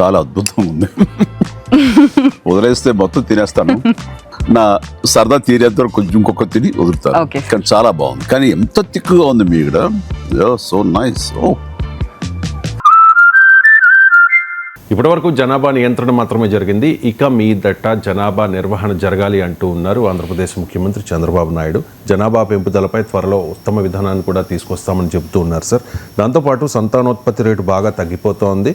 చాలా అద్భుతంగా ఉంది. వదిలేస్తే మొత్తం తినేస్తాను, నా సరదా తీరేంత వరకు కొంచెం ఇంకొక తిని వదులుతాను. కానీ చాలా బాగుంది. కానీ ఎంత తిక్కుగా ఉంది మీ ఇక్కడ. So nice. ఇప్పటి వరకు జనాభా నియంత్రణ మాత్రమే జరిగింది, ఇక మీదట జనాభా నిర్వహణ జరగాలి అంటూ ఉన్నారు ఆంధ్రప్రదేశ్ ముఖ్యమంత్రి చంద్రబాబు నాయుడు. జనాభా పెంపుదలపై త్వరలో ఉత్తమ విధానాన్ని కూడా తీసుకొస్తామని చెబుతూ ఉన్నారు సార్. దాంతోపాటు సంతానోత్పత్తి రేటు బాగా తగ్గిపోతోంది,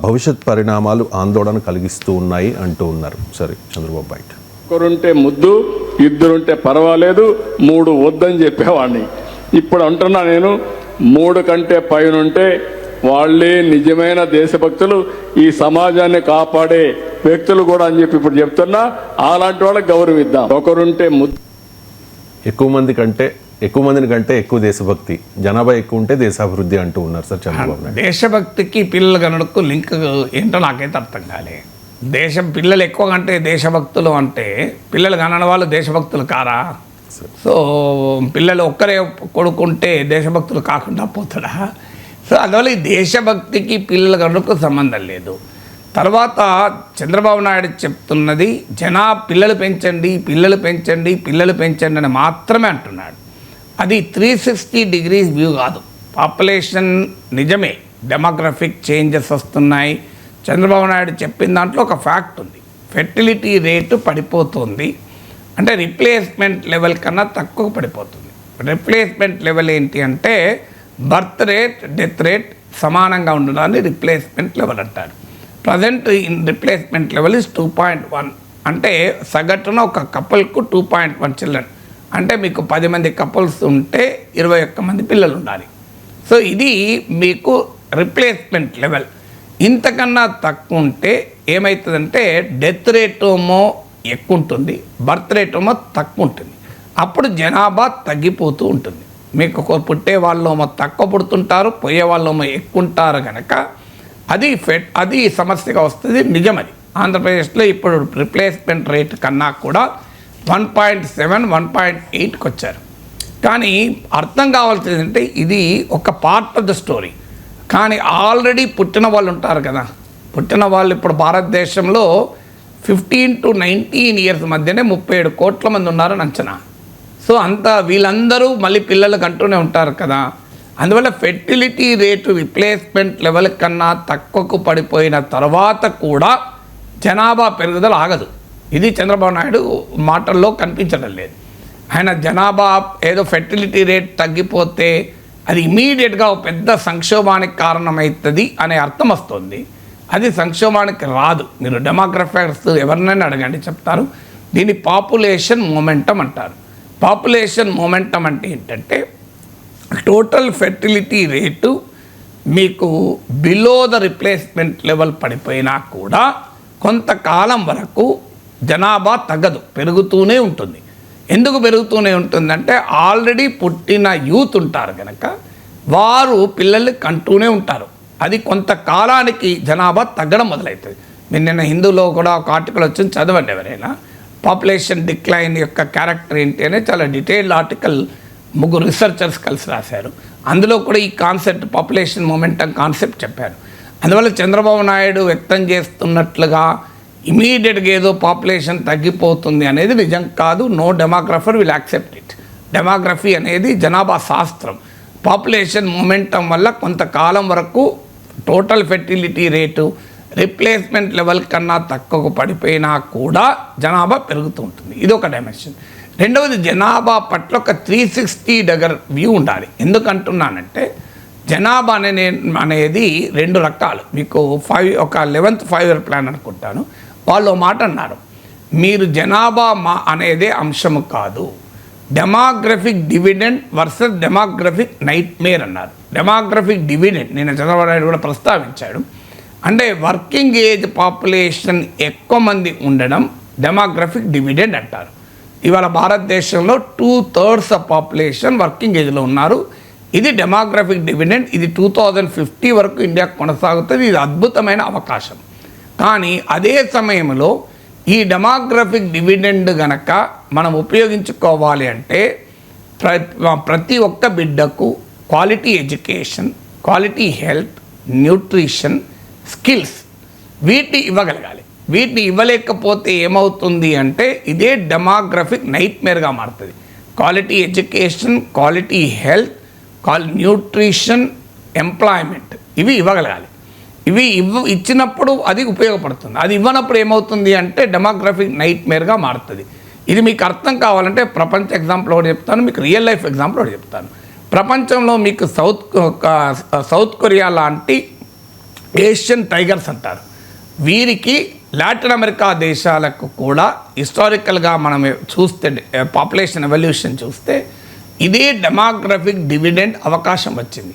భవిష్యత్ పరిణామాలు ఆందోళన కలిగిస్తూ ఉన్నాయి అంటూ ఉన్నారు. సరే చంద్రబాబు బయట. ఒకరుంటే ముద్దు, ఇద్దరుంటే పర్వాలేదు, 3 వద్దని చెప్పేవాడిని. ఇప్పుడు అంటున్నా నేను, 3 కంటే పైనుంటే వాళ్ళే నిజమైన దేశభక్తులు, ఈ సమాజాన్ని కాపాడే వ్యక్తులు కూడా అని చెప్పి ఇప్పుడు చెప్తున్నా. అలాంటి వాళ్ళకి గౌరవిద్దాం. ఒకరుంటే ఎక్కువ మందిని కంటే ఎక్కువ దేశభక్తి, జనాభా ఎక్కువ ఉంటే దేశాభివృద్ధి అంటూ ఉన్నారు సార్ చంద్రబాబు నాయుడు. దేశభక్తికి పిల్లలు కనుడకు లింక్ ఏంటో నాకైతే అర్థం కాలే. పిల్లలు ఎక్కువ కంటే దేశభక్తులు అంటే పిల్లలు కనని వాళ్ళు దేశభక్తులు కారా? సో పిల్లలు ఒక్కరే కొడుకుంటే దేశభక్తులు కాకుండా పోతాడా? సో అందువల్ల ఈ దేశభక్తికి పిల్లల కనుక సంబంధం లేదు. తర్వాత చంద్రబాబు నాయుడు చెప్తున్నది పిల్లలు పెంచండి అని మాత్రమే అంటున్నాడు. అది 360 degrees వ్యూ కాదు. పాపులేషన్ నిజమే, డెమోగ్రఫిక్ చేంజెస్ వస్తున్నాయి. చంద్రబాబు నాయుడు చెప్పిన దాంట్లో ఒక ఫ్యాక్ట్ ఉంది, ఫెర్టిలిటీ రేటు పడిపోతుంది అంటే రిప్లేస్మెంట్ లెవెల్ కన్నా తక్కువ పడిపోతుంది. రిప్లేస్మెంట్ లెవెల్ ఏంటి అంటే బర్త్ రేట్, డెత్ రేట్ సమానంగా ఉండడాన్ని రిప్లేస్మెంట్ లెవెల్ అంటారు. ప్రజెంట్ రిప్లేస్మెంట్ లెవెల్ ఇస్ 2.1, అంటే సగటున ఒక కపుల్కు 2.1 చిల్డ్రన్. అంటే మీకు 10 మంది కపుల్స్ ఉంటే 21 మంది పిల్లలు ఉండాలి. సో ఇది మీకు రిప్లేస్మెంట్ లెవెల్. ఇంతకన్నా తక్కువ ఉంటే ఏమవుతుందంటే డెత్ రేట్ ఏమో ఎక్కువ ఉంటుంది, బర్త్ రేట్ ఏమో తక్కువ ఉంటుంది. అప్పుడు జనాభా తగ్గిపోతూ ఉంటుంది. మీకు పుట్టే వాళ్ళేమో తక్కువ పుడుతుంటారు, పోయే వాళ్ళేమో ఎక్కువ ఉంటారు కనుక అది సమస్యగా వస్తుంది. నిజమది. ఆంధ్రప్రదేశ్లో ఇప్పుడు రిప్లేస్మెంట్ రేట్ కన్నా కూడా 1.7, 1.8కి వచ్చారు. కానీ అర్థం కావాల్సింది అంటే ఇది ఒక పార్ట్ ఆఫ్ ద స్టోరీ. కానీ ఆల్రెడీ పుట్టిన వాళ్ళు ఉంటారు కదా, పుట్టిన వాళ్ళు ఇప్పుడు భారతదేశంలో 15 to 19 years మధ్యనే 37 కోట్ల మంది ఉన్నారని అంచనా. సో వీళ్ళందరూ మళ్ళీ పిల్లలకు అంటూనే ఉంటారు కదా. అందువల్ల ఫెర్టిలిటీ రేటు రిప్లేస్మెంట్ లెవెల్ కన్నా తక్కువకు పడిపోయిన తర్వాత కూడా జనాభా పెరుగుదల ఆగదు. ఇది చంద్రబాబు నాయుడు మాటల్లో కనిపించడం లేదు. ఆయన జనాభా ఏదో ఫెర్టిలిటీ రేట్ తగ్గిపోతే అది ఇమీడియట్గా ఒక పెద్ద సంక్షోభానికి కారణమవుతుంది అనే అర్థం వస్తుంది. అది సంక్షోభానికి రాదు. మీరు డెమోగ్రఫర్స్ ఎవరినైనా అడగండి, చెప్తారు. దీన్ని పాపులేషన్ మొమెంటం అంటారు. పాపులేషన్ మొమెంటం అంటే ఏంటంటే టోటల్ ఫెర్టిలిటీ రేటు మీకు బిలో ద రిప్లేస్మెంట్ లెవెల్ పడిపోయినా కూడా కొంతకాలం వరకు జనాభా తగ్గదు, పెరుగుతూనే ఉంటుంది. ఎందుకు పెరుగుతూనే ఉంటుందంటే ఆల్రెడీ పుట్టిన యూత్ ఉంటారు కనుక వారు పిల్లల్ని కంటూనే ఉంటారు. అది కొంతకాలానికి జనాభా తగ్గడం మొదలవుతుంది. మీరు నిన్న హిందూలో కూడా ఒక ఆర్టికల్ వచ్చింది, చదవండి ఎవరైనా. పాపులేషన్ డిక్లైన్ యొక్క క్యారెక్టర్ ఏంటి అనే చాలా డీటెయిల్డ్ ఆర్టికల్ 3 రీసెర్చర్స్ కలిసి రాశారు. అందులో కూడా ఈ కాన్సెప్ట్, పాపులేషన్ మొమెంటం కాన్సెప్ట్ చెప్పారు. అందువల్ల చంద్రబాబు నాయుడు వ్యక్తం చేస్తున్నట్లుగా ఇమీడియట్గా ఏదో పాపులేషన్ తగ్గిపోతుంది అనేది నిజం కాదు. No demographer will accept it. Demography అనేది జనాభా శాస్త్రం. పాపులేషన్ మొమెంటం వల్ల కొంతకాలం వరకు total fertility rate replacement level కన్నా తక్కువ పడిపోయినా కూడా జనాభా పెరుగుతూ ఉంటుంది. ఇది ఒక డైమెన్షన్. రెండవది, జనాభా పట్ల ఒక 360 degree వ్యూ ఉండాలి. ఎందుకంటున్నానంటే జనాభా అనేది 2 రకాలు. మీకు ఒక 11th 5-year ప్లాన్ అనుకుంటాను, వాళ్ళు మాట అన్నారు, మీరు జనాభా అనేదే అంశము కాదు, demographic dividend versus demographic nightmare అన్నారు. డెమోగ్రఫిక్ డివిడెండ్ నేను చంద్రబాబు నాయుడు కూడా ప్రస్తావించాడు. అంటే వర్కింగ్ ఏజ్ పాపులేషన్ ఎక్కువ మంది ఉండడం డెమోగ్రఫిక్ డివిడెండ్ అంటారు. ఇవాళ భారతదేశంలో 2/3 ఆఫ్ పాపులేషన్ వర్కింగ్ ఏజ్లో ఉన్నారు. ఇది డెమోగ్రఫిక్ డివిడెండ్. ఇది 2050 వరకు ఇండియా కొనసాగుతుంది. ఇది అద్భుతమైన అవకాశం. కానీ అదే సమయంలో ఈ డెమోగ్రఫిక్ డివిడెండ్ గనక మనం ఉపయోగించుకోవాలి అంటే ప్రతి ఒక్క బిడ్డకు quality education, quality health, nutrition, skills వీటిని ఇవ్వగలగాలి. వీటిని ఇవ్వలేకపోతే ఏమవుతుంది అంటే ఇదే డెమోగ్రఫిక్ నైట్మేర్గా మారుతుంది. Quality education, quality health, nutrition, employment ఇవి ఇవ్వగలగాలి. ఇవి ఇచ్చినప్పుడు అది ఉపయోగపడుతుంది. అది ఇవ్వనప్పుడు ఏమవుతుంది అంటే డెమోగ్రఫిక్ నైట్మేర్గా మారుతుంది. ఇది మీకు అర్థం కావాలంటే ప్రపంచ ఎగ్జాంపుల్ ఒకటి చెప్తాను, మీకు రియల్ లైఫ్ ఎగ్జాంపుల్ ఒకటి చెప్తాను. ప్రపంచంలో మీకు సౌత్ కొరియా లాంటి ఏషియన్ టైగర్స్ అంటారు. వీరికి లాటిన్ అమెరికా దేశాలకు కూడా హిస్టారికల్గా మనం చూస్తే పాపులేషన్ ఎవల్యూషన్ చూస్తే ఇదే డెమోగ్రఫిక్ డివిడెండ్ అవకాశం వచ్చింది.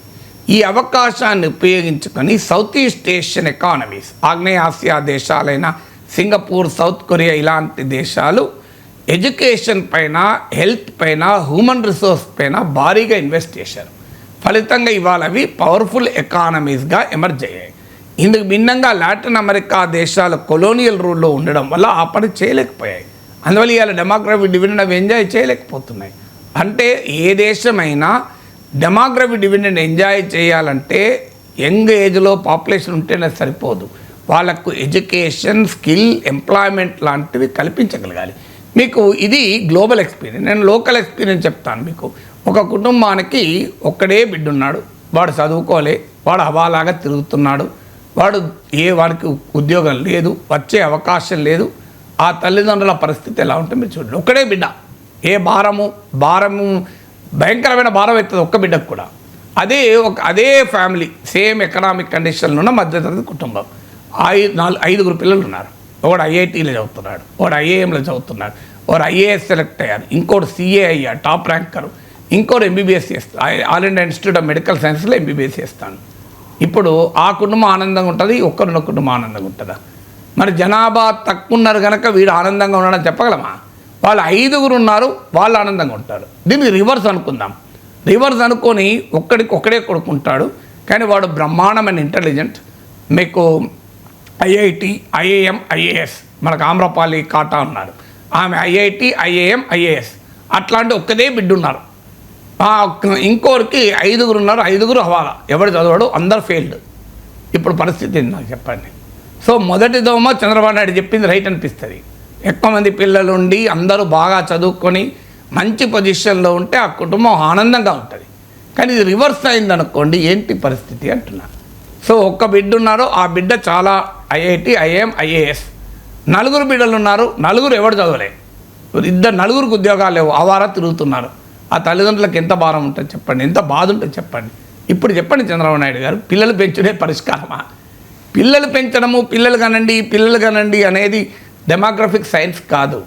ఈ అవకాశాన్ని ఉపయోగించుకొని సౌత్ ఈస్ట్ ఏషియన్ ఎకానమీస్, ఆగ్నేయ ఆసియా దేశాలైన సింగపూర్, సౌత్ కొరియా ఇలాంటి దేశాలు ఎడ్యుకేషన్ పైన, హెల్త్ పైన, హ్యూమన్ రిసోర్స్ పైన భారీగా ఇన్వెస్ట్ చేశారు. ఫలితంగా ఇవాళ అవి పవర్ఫుల్ ఎకానమీస్గా ఎమర్జ్ అయ్యాయి. ఇందుకు భిన్నంగా లాటిన్ అమెరికా దేశాలు కొలోనియల్ రూల్లో ఉండడం వల్ల ఆ పని చేయలేకపోయాయి. అందువల్ల ఇవాళ డెమోగ్రఫిక్ డివిడెండ్ అవి ఎంజాయ్ చేయలేకపోతున్నాయి. అంటే ఏ దేశమైనా డెమోగ్రఫిక్ డివిడెండ్ ఎంజాయ్ చేయాలంటే యంగ్ ఏజ్లో పాపులేషన్ ఉంటేనే సరిపోదు, వాళ్ళకు ఎడ్యుకేషన్, స్కిల్, ఎంప్లాయ్మెంట్ లాంటివి కల్పించగలగాలి. మీకు ఇది గ్లోబల్ ఎక్స్పీరియన్స్. నేను లోకల్ ఎక్స్పీరియన్స్ చెప్తాను మీకు. ఒక కుటుంబానికి ఒక్కడే బిడ్డ ఉన్నాడు, వాడు చదువుకోలే, వాడు హవాలాగా తిరుగుతున్నాడు, వాడికి ఉద్యోగం లేదు, వచ్చే అవకాశం లేదు. ఆ తల్లిదండ్రుల పరిస్థితి ఎలా ఉంటే మీరు చూడండి. ఒక్కడే బిడ్డ, ఏ భారము భయంకరమైన భారం అవుతుంది ఒక్క బిడ్డకు కూడా. అదే ఫ్యామిలీ, సేమ్ ఎకనామిక్ కండిషన్లో ఉన్న మధ్యతరగతి కుటుంబం, 5 పిల్లలు ఉన్నారు. ఒకడు ఐఐటీలో చదువుతున్నాడు, ఒకడు ఐఏఎంలో చదువుతున్నాడు, ఒకడు ఐఏఎస్ సెలెక్ట్ అయ్యారు, ఇంకోటి సిఏ అయ్యాడు టాప్ ర్యాంకరు, ఇంకోటి ఎంబీబీఎస్ చేస్తాను, all India institute of medical సైన్స్లో ఎంబీబీఎస్ చేస్తాను. ఇప్పుడు ఆ కుటుంబం ఆనందంగా ఉంటుంది, ఒక్కరున్న కుటుంబం ఆనందంగా ఉంటుందా? మరి జనాభా తక్కువ ఉన్నారు కనుక వీడు ఆనందంగా ఉన్నాడని చెప్పగలమా? వాళ్ళు 5 ఉన్నారు, వాళ్ళు ఆనందంగా ఉంటారు. దీన్ని రివర్స్ అనుకుందాం. రివర్స్ అనుకొని ఒక్కడే కొడుకుంటాడు, కానీ వాడు బ్రహ్మాండమైన ఇంటెలిజెంట్. మీకు ఐఐటి, ఐఏఎం, ఐఏఎస్, మనకు ఆమ్రపాలి కాటా ఉన్నారు, ఆమె ఐఐటి, ఐఏఎం, ఐఏఎస్ అట్లాంటి ఒక్కదే బిడ్డ ఉన్నారు. ఇంకోరికి 5 ఉన్నారు, 5 హవాలా, ఎవడు చదవడు, అందరు ఫెయిల్డ్. ఇప్పుడు పరిస్థితి నాకు చెప్పండి. సో మొదటిదోమో చంద్రబాబు నాయుడు చెప్పింది రైట్ అనిపిస్తుంది. ఎక్కువ మంది పిల్లలు ఉండి అందరూ బాగా చదువుకొని మంచి పొజిషన్లో ఉంటే ఆ కుటుంబం ఆనందంగా ఉంటుంది. కానీ ఇది రివర్స్ అయిందనుకోండి, ఏంటి పరిస్థితి అంటున్నాను. సో ఒక్క బిడ్డ ఉన్నారు, ఆ బిడ్డ చాలా ఐఐటి, ఐఏఎం, ఐఏఎస్. 4 బిడ్డలు ఉన్నారు, 4 ఎవడు చదవలే, 4 ఉద్యోగాలు లేవు, ఆవారా తిరుగుతున్నారు. ఆ తల్లిదండ్రులకు ఎంత భారం ఉంటుంది చెప్పండి, ఎంత బాధ ఉంటుంది చెప్పండి. ఇప్పుడు చెప్పండి చంద్రబాబు నాయుడు గారు, పిల్లలు పెంచుడే పరిష్కారమా? పిల్లలు పెంచడము, పిల్లలు కనండి అనేది డెమోగ్రఫిక్ సైన్స్ కాదు.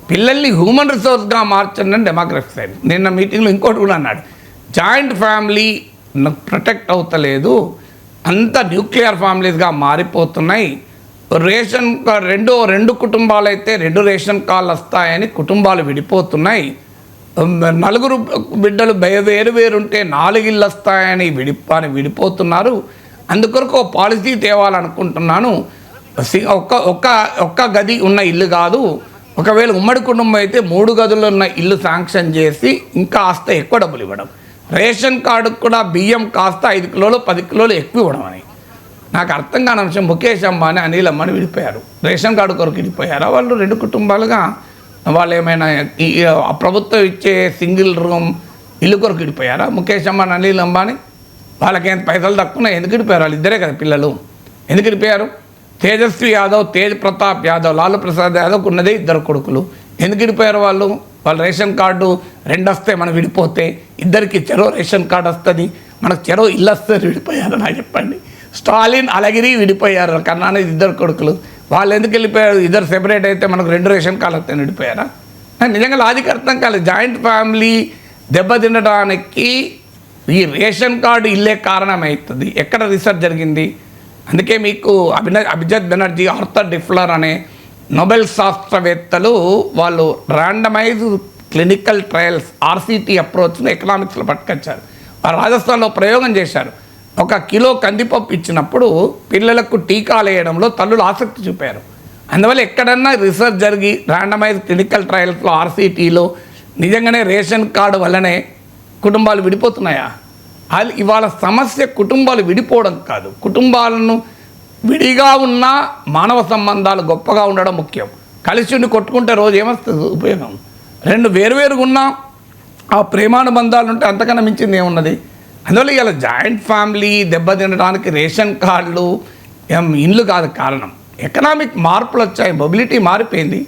పిల్లల్ని హ్యూమన్ రిసోర్స్గా మార్చండి డెమోగ్రఫిక్ సైన్స్. నిన్న మీటింగ్లో ఇంకోటి కూడా అన్నాడు, జాయింట్ ఫ్యామిలీ ప్రొటెక్ట్ అవుతలేదు, అంత న్యూక్లియర్ ఫ్యామిలీస్గా మారిపోతున్నాయి. రేషన్ రెండు కుటుంబాలు అయితే 2 రేషన్ కార్డులు వస్తాయని కుటుంబాలు విడిపోతున్నాయి. 4 బిడ్డలు వేరు ఉంటే 4 ఇళ్ళు వస్తాయని విడిపోతున్నారు. అందుకొరకు పాలసీ తేవాలనుకుంటున్నాను. ఒక్క గది ఉన్న ఇల్లు కాదు, ఒకవేళ ఉమ్మడి కుటుంబం అయితే 3 గదులు ఉన్న ఇల్లు శాంక్షన్ చేసి ఇంకా కాస్త ఎక్కువ డబ్బులు ఇవ్వడం, రేషన్ కార్డుకు కూడా బియ్యం కాస్త 5 కిలోలు 10 కిలోలు ఎక్కువ ఇవ్వడం అని. నాకు అర్థం కాని అంశం, ముఖేష్ అంబానీ, అనిల్ అంబానీ విడిపోయారు. రేషన్ కార్డు కొరకు విడిపోయారా వాళ్ళు? 2 కుటుంబాలుగా వాళ్ళు ఏమైనా ప్రభుత్వం ఇచ్చే సింగిల్ రూమ్ ఇల్లు కొరకు విడిపోయారా? ముఖేష్ అంబానీ, అనిల్ అంబానీ వాళ్ళకి పైసలు తక్కువ ఎందుకు విడిపోయారు? వాళ్ళు ఇద్దరే కదా పిల్లలు, ఎందుకు విడిపోయారు? తేజస్వి యాదవ్, తేజ్ ప్రతాప్ యాదవ్, లాలూ ప్రసాద్ యాదవ్కి ఉన్నదే 2 కొడుకులు, ఎందుకు విడిపోయారు వాళ్ళు? రేషన్ కార్డు 2 వస్తే మనం విడిపోతే ఇద్దరికి చెరో రేషన్ కార్డు వస్తుంది, మనకు చెరో ఇల్లు వస్తుంది, విడిపోయారు నాకు చెప్పండి. స్టాలిన్, అలగిరి విడిపోయారు, కరుణానిధి 2 కొడుకులు, వాళ్ళు ఎందుకు వెళ్ళిపోయారు? ఇద్దరు సెపరేట్ అయితే మనకు 2 రేషన్ కార్డులు వస్తాయి, విడిపోయారా? నిజంగా లాజిక్ అర్థం కాలేదు. జాయింట్ ఫ్యామిలీ దెబ్బతినడానికి ఈ రేషన్ కార్డు ఇల్లే కారణమవుతుంది. ఎక్కడ రీసెర్చ్ జరిగింది? అందుకే మీకు అభిజిత్ బెనర్జీ, ఆర్థర్ డిఫ్లర్ అనే నోబెల్ శాస్త్రవేత్తలు వాళ్ళు ర్యాండమైజ్ క్లినికల్ ట్రయల్స్ RCT అప్రోచ్ను ఎకనామిక్స్లో పట్టుకొచ్చారు. రాజస్థాన్లో ప్రయోగం చేశారు. 1 కిలో కందిపప్పు ఇచ్చినప్పుడు పిల్లలకు టీకాలు వేయడంలో తల్లులు ఆసక్తి చూపారు. అందువల్ల ఎక్కడన్నా రీసెర్చ్ జరిగి ర్యాండమైజ్ క్లినికల్ ట్రయల్స్లో RCTలో నిజంగానే రేషన్ కార్డు వల్లనే కుటుంబాలు విడిపోతున్నాయా? ఇవాళ సమస్య కుటుంబాలు విడిపోవడం కాదు, కుటుంబాలను విడిగా ఉన్న మానవ సంబంధాలు గొప్పగా ఉండడం ముఖ్యం. కలిసి ఉండి కొట్టుకుంటే రోజు ఏమొస్తుంది ఉపయోగం? రెండు వేరువేరుగా ఉన్నా ఆ ప్రేమానుబంధాలు ఉంటే అంతకన్నా మించింది ఏమున్నది? అందువల్ల ఇలా జాయింట్ ఫ్యామిలీ దెబ్బతినడానికి రేషన్ కార్డులు ఇండ్లు కాదు కారణం. ఎకనామిక్ మార్పులు వచ్చాయి, మొబిలిటీ మారిపోయింది.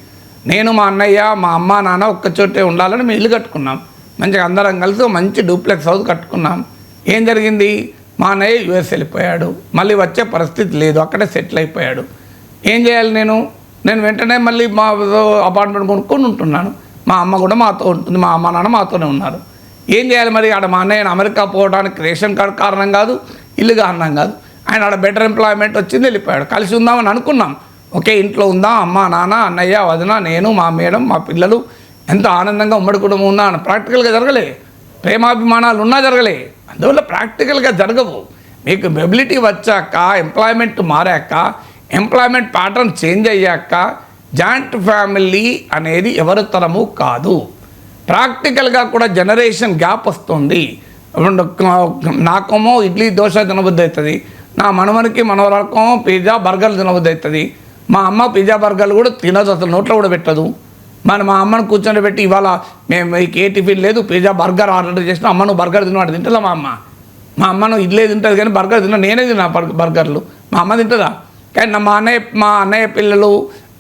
నేను మా అన్నయ్య మా అమ్మ నాన్న ఒక్కచోటే ఉండాలని మేము ఇల్లు కట్టుకున్నాం. మంచిగా అందరం కలిసి మంచి డూప్లెక్స్ హౌస్ కట్టుకున్నాం. ఏం జరిగింది? మా అన్నయ్య యుఎస్ వెళ్ళిపోయాడు, మళ్ళీ వచ్చే పరిస్థితి లేదు, అక్కడే సెటిల్ అయిపోయాడు. ఏం చేయాలి? నేను వెంటనే మళ్ళీ మా అపార్ట్మెంట్ కొనుక్కొని ఉంటున్నాను. మా అమ్మ కూడా మాతో ఉంటుంది, మా అమ్మ నాన్న మాతోనే ఉన్నారు. ఏం చేయాలి మరి? ఆడ మా అన్నయ్యను అమెరికా పోవడానికి రేషన్ కార్డు కారణం కాదు, ఇల్లు కారణం కాదు. ఆయన ఆడ బెటర్ ఎంప్లాయ్మెంట్ వచ్చింది, వెళ్ళిపోయాడు. కలిసి ఉందామని అనుకున్నాం, ఒకే ఇంట్లో ఉందాం, అమ్మ నాన్న అన్నయ్య వదిన నేను మా మేడం మా పిల్లలు ఎంత ఆనందంగా ఉమ్మడి కుటుంబం ఉందా అని. ప్రాక్టికల్గా జరగలే. ప్రేమాభిమానాలు ఉన్నా జరగలే. అందువల్ల ప్రాక్టికల్గా జరగవు. మీకు మొబిలిటీ వచ్చాక, ఎంప్లాయ్మెంట్ మారాక, ఎంప్లాయ్మెంట్ ప్యాటర్న్ చేంజ్ అయ్యాక జాయింట్ ఫ్యామిలీ అనేది ఎవరి తరము కాదు. ప్రాక్టికల్గా కూడా జనరేషన్ గ్యాప్ వస్తుంది. నాకేమో ఇడ్లీ దోశ తినబుద్ధి అవుతుంది, నా మనవనికి మనవరకేమో పిజ్జా బర్గర్లు తినబుద్ధి అవుతుంది. మా అమ్మ పిజ్జా బర్గర్లు కూడా తినదు, అసలు నోట్లో కూడా పెట్టదు. మా అమ్మను కూర్చొని పెట్టి ఇవాళ మేము మీకు ఏ టిఫిన్ లేదు, పిజ్జా బర్గర్ ఆర్డర్ చేసిన అమ్మ నువ్వు బర్గర్ తినవాడు తింటుందా? మా అమ్మను ఇడ్లీ తింటుంది కానీ బర్గర్ తిన్నా, నేనే తిన్నా బర్గర్లు. మా అమ్మ తింటుందా? కానీ మా అన్నయ్య పిల్లలు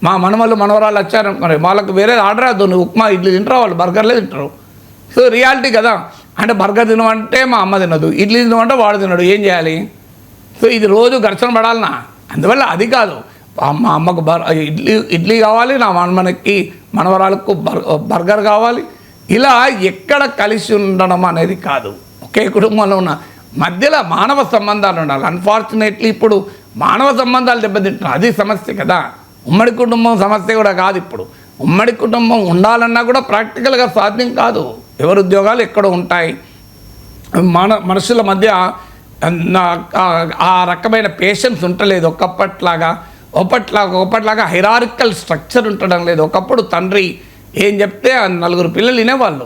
మా మనవలు మనవరాలు వచ్చారు మరి వాళ్ళకి వేరే ఆర్డర్ అద్దు, నువ్వు ఉప్మా ఇడ్లీ తింటారు, వాళ్ళు బర్గర్లే తింటారు. సో రియాలిటీ కదా. అంటే బర్గర్ తినమంటే మా అమ్మ తినదు, ఇడ్లీ తినమంటే వాడు తినడు. ఏం చేయాలి? సో ఇది రోజు ఘర్షణ పడాలనా? అందువల్ల అది కాదు. మా అమ్మకు ఇడ్లీ కావాలి, నా మనకి మనవరాలకు బర్గర్ కావాలి. ఇలా ఎక్కడ కలిసి ఉండడం అనేది కాదు. ఒకే కుటుంబంలో ఉన్న మధ్యలో మానవ సంబంధాలు ఉండాలి. అన్ఫార్చునేట్లీ ఇప్పుడు మానవ సంబంధాలు దెబ్బతింటున్నాయి, అది సమస్య కదా. ఉమ్మడి కుటుంబం సమస్య కూడా కాదు. ఇప్పుడు ఉమ్మడి కుటుంబం ఉండాలన్నా కూడా ప్రాక్టికల్గా సాధ్యం కాదు. ఎవరి ఉద్యోగాలు ఎక్కడ ఉంటాయి. మనుషుల మధ్య ఆ రకమైన పేషెన్స్ ఉండలేదు. ఒకప్పట్లాగా హైరార్కికల్ స్ట్రక్చర్ ఉండడం లేదు. ఒకప్పుడు తండ్రి ఏం చెప్తే నలుగురు పిల్లలు వినేవాళ్ళు,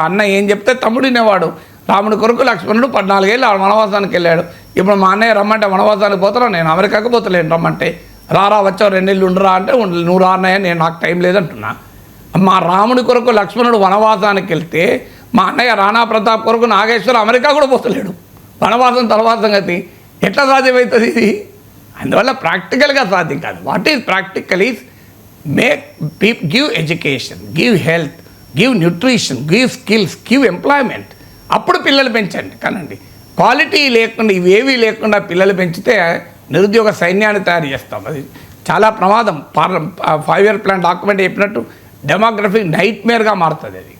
అన్న ఏం చెప్తే తమ్ముడు వినేవాడు. రాముడి కొరకు లక్ష్మణుడు 14 ఏళ్ళు వనవాసానికి వెళ్ళాడు. ఇప్పుడు మా అన్నయ్య రమ్మంటే వనవాసానికి పోతారా? నేను అమెరికాకు పోతలేను, రమ్మంటే రారా వచ్చావు 2 నెలలు ఉండరా అంటే నువ్వు రా అన్నయ్య, నేను నాకు టైం లేదంటున్నా. మా రాముడి కొరకు లక్ష్మణుడు వనవాసానికి వెళ్తే మా అన్నయ్య రాణా ప్రతాప్ కొరకు నాగేశ్వర అమెరికా కూడా పోతలేడు. వనవాసం తర్వాత సంగతి ఎట్లా సాధ్యమవుతుంది ఇది? అందువల్ల ప్రాక్టికల్గా సాధ్యం కాదు. What is practical is give education, give health, give nutrition, give skills, give employment. అప్పుడు పిల్లలు పెంచండి. కానండి క్వాలిటీ లేకుండా ఇవేవీ లేకుండా పిల్లలు పెంచితే నిరుద్యోగ సైన్యాన్ని తయారు చేస్తాం. అది చాలా ప్రమాదం. 5 year ప్లాన్ డాక్యుమెంట్ చెప్పినట్టు డెమోగ్రఫీ నైట్ మేర్గా మారుతుంది అది.